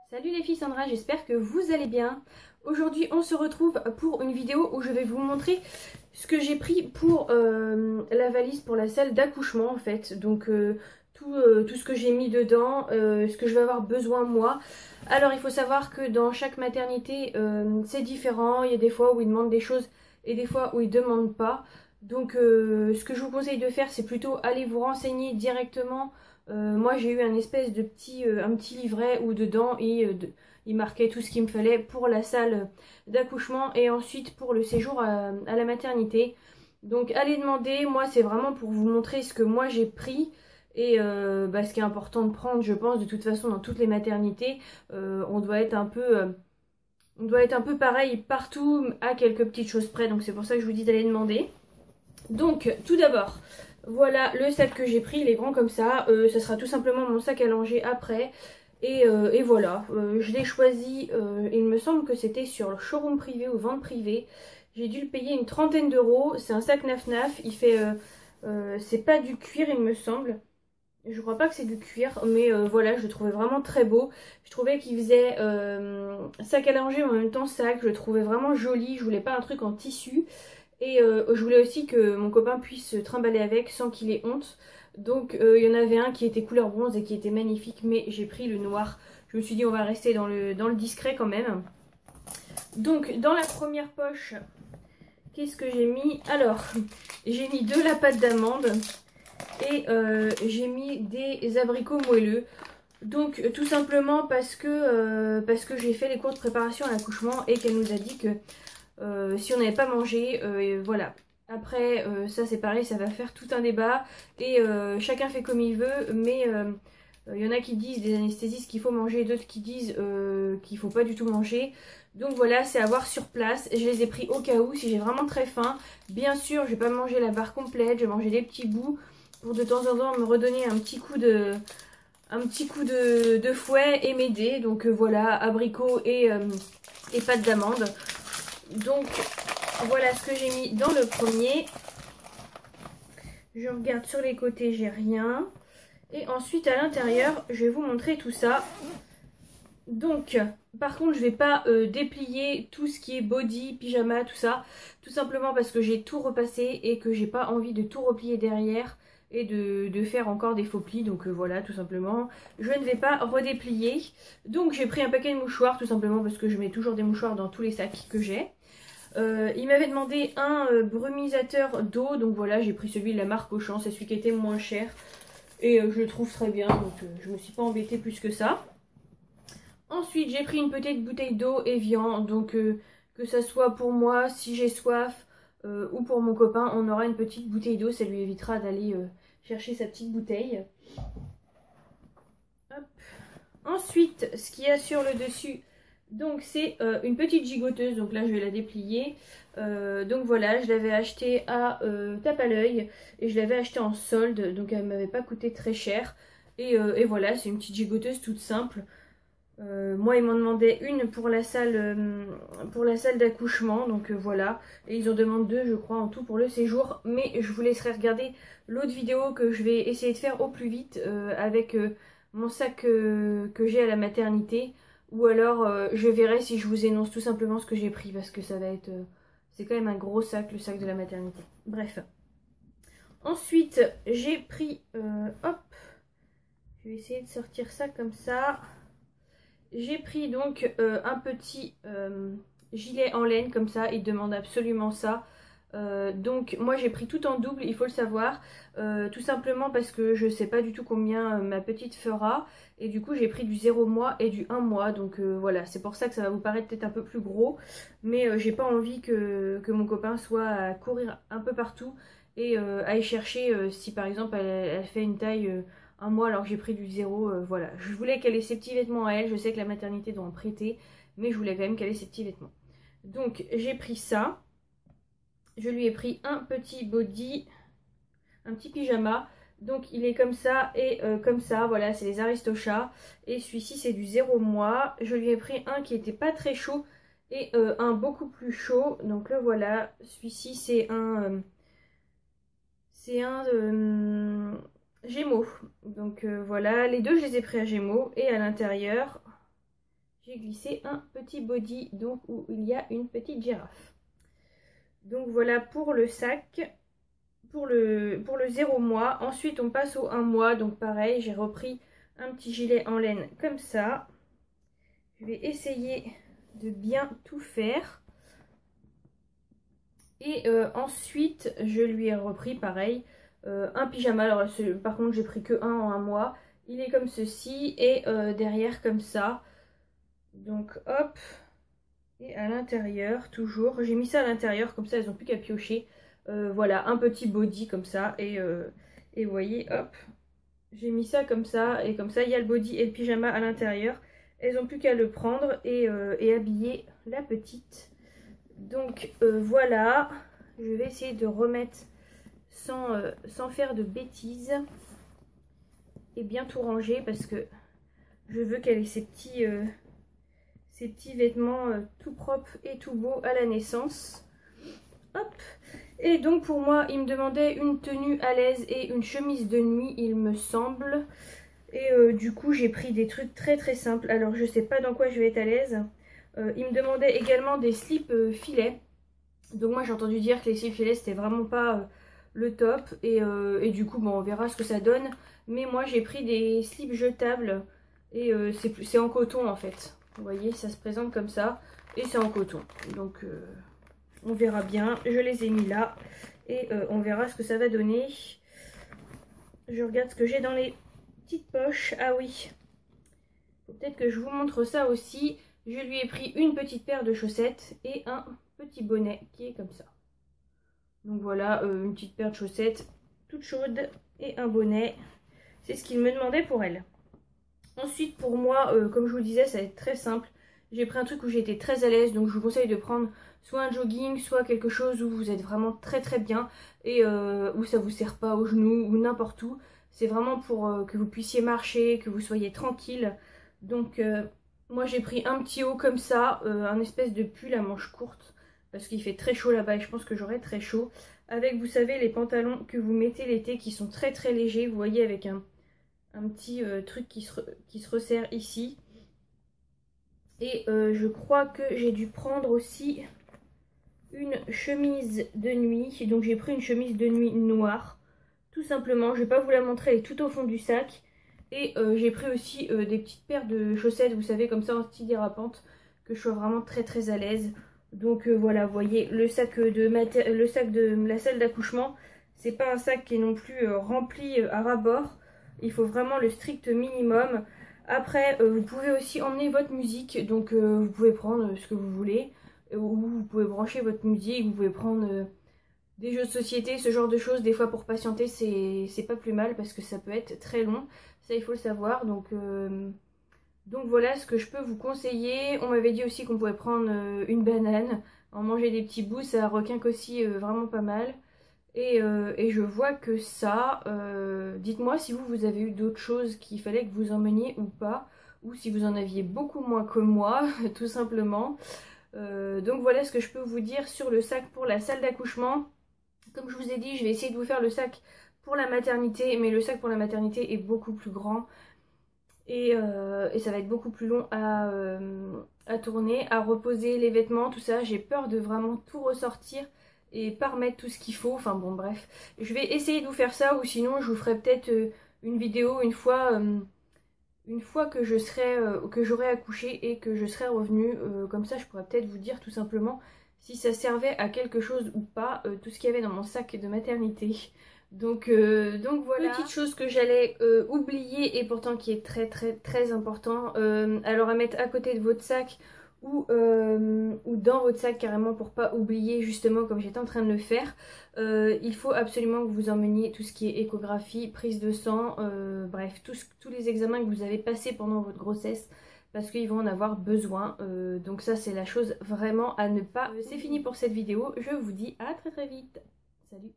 Salut les filles, Sandra, j'espère que vous allez bien. Aujourd'hui on se retrouve pour une vidéo où je vais vous montrer ce que j'ai pris pour la valise pour la salle d'accouchement en fait. Donc tout ce que j'ai mis dedans, ce que je vais avoir besoin moi. Alors il faut savoir que dans chaque maternité c'est différent, il y a des fois où ils demandent des choses et des fois où ils ne demandent pas. Donc ce que je vous conseille de faire c'est plutôt aller vous renseigner directement. Moi j'ai eu un espèce de un petit livret où dedans il marquait tout ce qu'il me fallait pour la salle d'accouchement et ensuite pour le séjour à la maternité. Donc allez demander, moi c'est vraiment pour vous montrer ce que moi j'ai pris et ce qui est important de prendre je pense de toute façon dans toutes les maternités. On doit être un peu pareil partout à quelques petites choses près, donc c'est pour ça que je vous dis d'aller demander. Donc tout d'abord, voilà le sac que j'ai pris, il est grand comme ça, ça sera tout simplement mon sac à langer après. Et voilà, je l'ai choisi, il me semble que c'était sur le showroom privé ou vente privée. J'ai dû le payer une trentaine d'euros, c'est un sac naf-naf, il fait, c'est pas du cuir il me semble. Je crois pas que c'est du cuir, mais voilà, je le trouvais vraiment très beau. Je trouvais qu'il faisait sac à langer mais en même temps sac, je le trouvais vraiment joli, je voulais pas un truc en tissu. Et je voulais aussi que mon copain puisse se trimballer avec sans qu'il ait honte. Donc il y en avait un qui était couleur bronze et qui était magnifique, mais j'ai pris le noir. Je me suis dit on va rester dans le discret quand même. Donc dans la première poche, qu'est-ce que j'ai mis? Alors, j'ai mis de la pâte d'amande et j'ai mis des abricots moelleux. Donc tout simplement parce que j'ai fait les cours de préparation à l'accouchement et qu'elle nous a dit que si on n'avait pas mangé, voilà. Après, ça c'est pareil, ça va faire tout un débat et chacun fait comme il veut, mais il y en a qui disent, des anesthésistes, qu'il faut manger, d'autres qui disent qu'il faut pas du tout manger. Donc voilà, c'est à voir sur place. Je les ai pris au cas où, si j'ai vraiment très faim. Bien sûr, je vais pas manger la barre complète, je vais manger des petits bouts pour de temps en temps me redonner un petit coup de fouet et m'aider. Donc voilà, abricots et pâte d'amande. Donc voilà ce que j'ai mis dans le premier. Je regarde sur les côtés, j'ai rien. Et ensuite à l'intérieur, je vais vous montrer tout ça. Donc par contre je vais pas déplier tout ce qui est body, pyjama, tout ça. Tout simplement parce que j'ai tout repassé et que j'ai pas envie de tout replier derrière et de faire encore des faux plis. Donc voilà, tout simplement je ne vais pas redéplier. Donc j'ai pris un paquet de mouchoirs tout simplement parce que je mets toujours des mouchoirs dans tous les sacs que j'ai. Il m'avait demandé un brumisateur d'eau, donc voilà, j'ai pris celui de la marque Auchan, c'est celui qui était moins cher. Et je le trouve très bien, donc je me suis pas embêtée plus que ça. Ensuite, j'ai pris une petite bouteille d'eau Evian, donc que ça soit pour moi, si j'ai soif, ou pour mon copain, on aura une petite bouteille d'eau, ça lui évitera d'aller chercher sa petite bouteille. Hop. Ensuite, ce qu'il y a sur le dessus, donc c'est une petite gigoteuse, donc là je vais la déplier. Donc voilà, je l'avais acheté à tape à l'œil et je l'avais acheté en solde, donc elle m'avait pas coûté très cher. Et voilà, c'est une petite gigoteuse toute simple. Moi ils m'en demandaient une pour la salle d'accouchement, donc voilà. Et ils en demandent deux je crois en tout pour le séjour. Mais je vous laisserai regarder l'autre vidéo que je vais essayer de faire au plus vite avec mon sac que j'ai à la maternité. Ou alors je verrai si je vous énonce tout simplement ce que j'ai pris parce que ça va être... c'est quand même un gros sac, le sac de la maternité. Bref. Ensuite j'ai pris... hop. Je vais essayer de sortir ça comme ça. J'ai pris donc un petit gilet en laine comme ça. Il demande absolument ça. Donc moi j'ai pris tout en double, il faut le savoir, tout simplement parce que je sais pas du tout combien ma petite fera et du coup j'ai pris du 0 mois et du 1 mois, donc voilà, c'est pour ça que ça va vous paraître peut-être un peu plus gros, mais j'ai pas envie que mon copain soit à courir un peu partout et aille chercher si par exemple elle fait une taille 1 mois alors que j'ai pris du 0, voilà, je voulais qu'elle ait ses petits vêtements à elle, je sais que la maternité doit en prêter, mais je voulais quand même qu'elle ait ses petits vêtements. Donc j'ai pris ça. Je lui ai pris un petit body, un petit pyjama. Donc il est comme ça et comme ça. Voilà, c'est les Aristochats. Et celui-ci c'est du 0 mois. Je lui ai pris un qui était pas très chaud et un beaucoup plus chaud. Donc le voilà. Celui-ci c'est un... Gémeaux. Donc voilà, les deux je les ai pris à Gémeaux. Et à l'intérieur, j'ai glissé un petit body donc où il y a une petite girafe. Donc voilà pour le sac, pour le 0 mois. Ensuite on passe au 1 mois, donc pareil, j'ai repris un petit gilet en laine comme ça. Je vais essayer de bien tout faire. Et ensuite je lui ai repris pareil un pyjama. Alors par contre j'ai pris que un en 1 mois. Il est comme ceci et derrière comme ça. Donc hop. Et à l'intérieur toujours. J'ai mis ça à l'intérieur comme ça elles n'ont plus qu'à piocher. Voilà, un petit body comme ça. Et vous voyez, hop. J'ai mis ça comme ça. Et comme ça il y a le body et le pyjama à l'intérieur. Elles n'ont plus qu'à le prendre et habiller la petite. Donc voilà. Je vais essayer de remettre sans faire de bêtises. Et bien tout ranger parce que je veux qu'elle ait ses petits vêtements tout propres et tout beaux à la naissance. Hop. Et donc pour moi il me demandait une tenue à l'aise et une chemise de nuit il me semble. Et du coup j'ai pris des trucs très très simples. Alors je sais pas dans quoi je vais être à l'aise. Il me demandait également des slips filets. Donc moi j'ai entendu dire que les slips filets c'était vraiment pas le top. Et du coup bon on verra ce que ça donne. Mais moi j'ai pris des slips jetables. Et c'est en coton en fait. Vous voyez ça se présente comme ça. Et c'est en coton. Donc on verra bien. Je les ai mis là. Et on verra ce que ça va donner. Je regarde ce que j'ai dans les petites poches. Ah oui. Peut-être que je vous montre ça aussi. Je lui ai pris une petite paire de chaussettes et un petit bonnet qui est comme ça. Donc voilà, une petite paire de chaussettes toute chaude et un bonnet. C'est ce qu'il me demandait pour elle. Ensuite pour moi, comme je vous le disais, ça va être très simple. J'ai pris un truc où j'ai été très à l'aise. Donc je vous conseille de prendre soit un jogging, soit quelque chose où vous êtes vraiment très très bien. Et où ça vous serre pas aux genoux ou n'importe où. C'est vraiment pour que vous puissiez marcher, que vous soyez tranquille. Donc moi j'ai pris un petit haut comme ça, un espèce de pull à manches courtes. Parce qu'il fait très chaud là-bas et je pense que j'aurai très chaud. Avec, vous savez, les pantalons que vous mettez l'été qui sont très très légers. Vous voyez, avec un petit truc qui se resserre ici. Et je crois que j'ai dû prendre aussi une chemise de nuit. Donc j'ai pris une chemise de nuit noire. Tout simplement, je vais pas vous la montrer, elle est tout au fond du sac. Et j'ai pris aussi des petites paires de chaussettes, vous savez, comme ça en style dérapante. Que je sois vraiment très très à l'aise. Donc voilà, vous voyez, le sac de la salle d'accouchement, c'est pas un sac qui est non plus rempli à ras-bord. Il faut vraiment le strict minimum. Après, vous pouvez aussi emmener votre musique, donc vous pouvez prendre ce que vous voulez. Ou vous pouvez brancher votre musique, vous pouvez prendre des jeux de société, ce genre de choses. Des fois pour patienter, c'est pas plus mal parce que ça peut être très long. Ça, il faut le savoir, donc voilà ce que je peux vous conseiller. On m'avait dit aussi qu'on pouvait prendre une banane, en manger des petits bouts, ça requinque aussi vraiment pas mal. Et je vois que ça, dites-moi si vous avez eu d'autres choses qu'il fallait que vous emmeniez ou pas, ou si vous en aviez beaucoup moins que moi, tout simplement. Donc voilà ce que je peux vous dire sur le sac pour la salle d'accouchement. Comme je vous ai dit, je vais essayer de vous faire le sac pour la maternité, mais le sac pour la maternité est beaucoup plus grand. Et ça va être beaucoup plus long à tourner, à reposer les vêtements, tout ça. J'ai peur de vraiment tout ressortir et pas remettre tout ce qu'il faut. Enfin bon, bref. Je vais essayer de vous faire ça, ou sinon je vous ferai peut-être une vidéo une fois que j'aurai accouché et que je serai revenue. Comme ça, je pourrais peut-être vous dire tout simplement si ça servait à quelque chose ou pas, tout ce qu'il y avait dans mon sac de maternité. Donc voilà. Petite chose que j'allais oublier et pourtant qui est très très très important. Alors à mettre à côté de votre sac ou dans votre sac carrément pour pas oublier, justement comme j'étais en train de le faire. Il faut absolument que vous emmeniez tout ce qui est échographie, prise de sang, bref tous les examens que vous avez passés pendant votre grossesse. Parce qu'ils vont en avoir besoin. Donc ça c'est la chose vraiment à ne pas. C'est fini pour cette vidéo. Je vous dis à très très vite. Salut.